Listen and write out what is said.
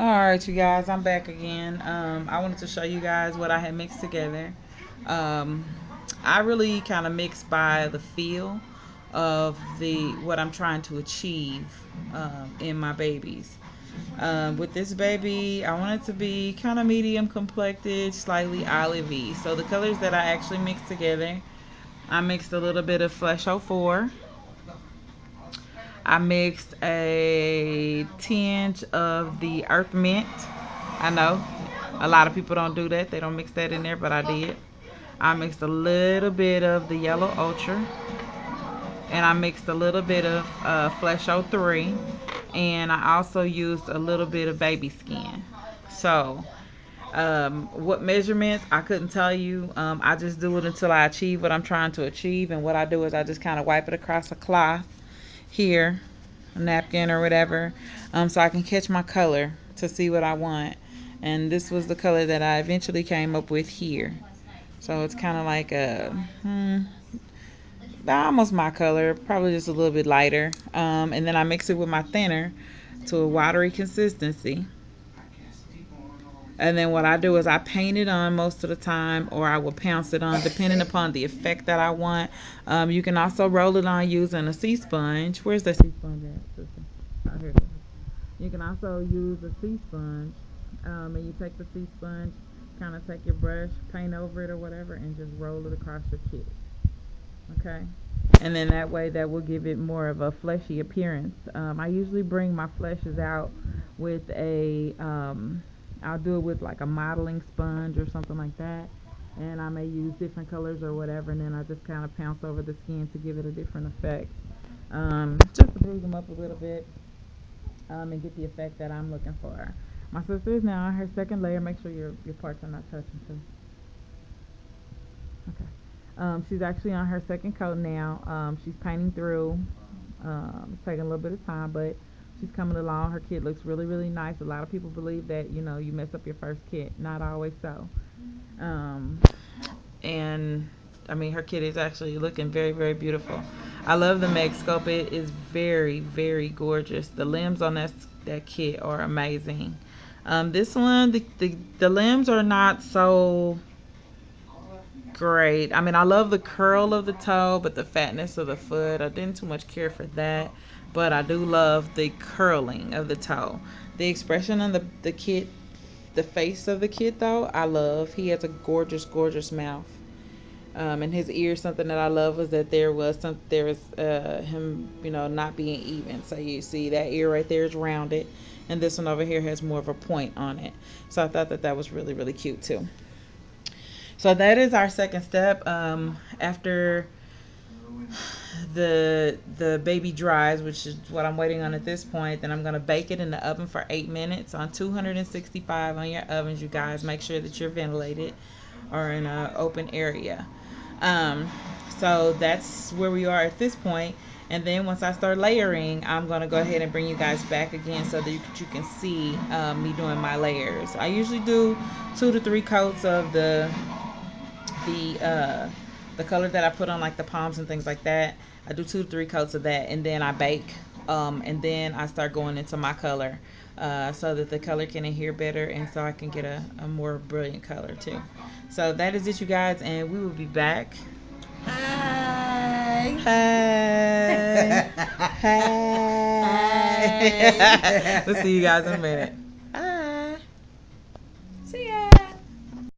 Alright, you guys, I'm back again. I wanted to show you guys what I had mixed together. Um, I really kind of mix by the feel of the what I'm trying to achieve in my babies. With this baby, I want it to be kind of medium complected, slightly olivey. So the colors that I actually mixed together, I mixed a little bit of Flesh 04. I mixed a tinge of the Earth Mint. I know a lot of people don't do that. They don't mix that in there, but I did. I mixed a little bit of the Yellow Ultra. And I mixed a little bit of Flesh 03. And I also used a little bit of Baby Skin. So, what measurements, I couldn't tell you. I just do it until I achieve what I'm trying to achieve. And what I do is I just kind of wipe it across a cloth here, a napkin or whatever, so I can catch my color to see what I want. And this was the color that I eventually came up with here. So it's kind of like almost my color, probably just a little bit lighter. And then I mix it with my thinner to a watery consistency. And then what I do is I paint it on most of the time, or I will pounce it on depending upon the effect that I want. You can also roll it on using a sea sponge. Where's the sea sponge at, sister? Oh, here it is. You can also use a sea sponge, and you take the sea sponge, kind of take your brush, paint over it or whatever, and just roll it across your kit. Okay? And then that way that will give it more of a fleshy appearance. I usually bring my fleshes out with I'll do it with like a modeling sponge or something like that. And I may use different colors or whatever, and then I just kind of pounce over the skin to give it a different effect. Just to bruise them up a little bit, and get the effect that I'm looking for. My sister is now on her second layer. Make sure your parts are not touching too. Okay. She's actually on her second coat now. She's painting through. It's taking a little bit of time, but she's coming along. Her kit looks really, really nice. A lot of people believe that, you mess up your first kit. Not always so. Um, and I mean, her kit is actually looking very, very beautiful. I love the Meg scope. It is very, very gorgeous. The limbs on that kit are amazing. This one, the limbs are not so great. I mean, I love the curl of the toe, but the fatness of the foot, I didn't too much care for that. But I do love the curling of the toe. The expression on the kid, the face of the kid, though, I love. He has a gorgeous, gorgeous mouth. And his ears, something that I love was that there was him, not being even. So you see that ear right there is rounded, and this one over here has more of a point on it. So I thought that that was really, really cute too. So that is our second step. After the baby dries, which is what I'm waiting on at this point, then I'm gonna bake it in the oven for 8 minutes on 265 on your ovens. You guys make sure that you're ventilated or in an open area. Um, so that's where we are at this point. And then once I start layering, I'm gonna go ahead and bring you guys back again so that you can see me doing my layers. I usually do 2 to 3 coats of the uh, the color that I put on like the palms and things like that. I do 2 to 3 coats of that, and then I bake, and then I start going into my color, so that the color can adhere better, and so I can get a more brilliant color too. So that is it, you guys, and we will be back. Hi. Hey. Hey. Hi. We'll see you guys in a minute. Bye. See ya.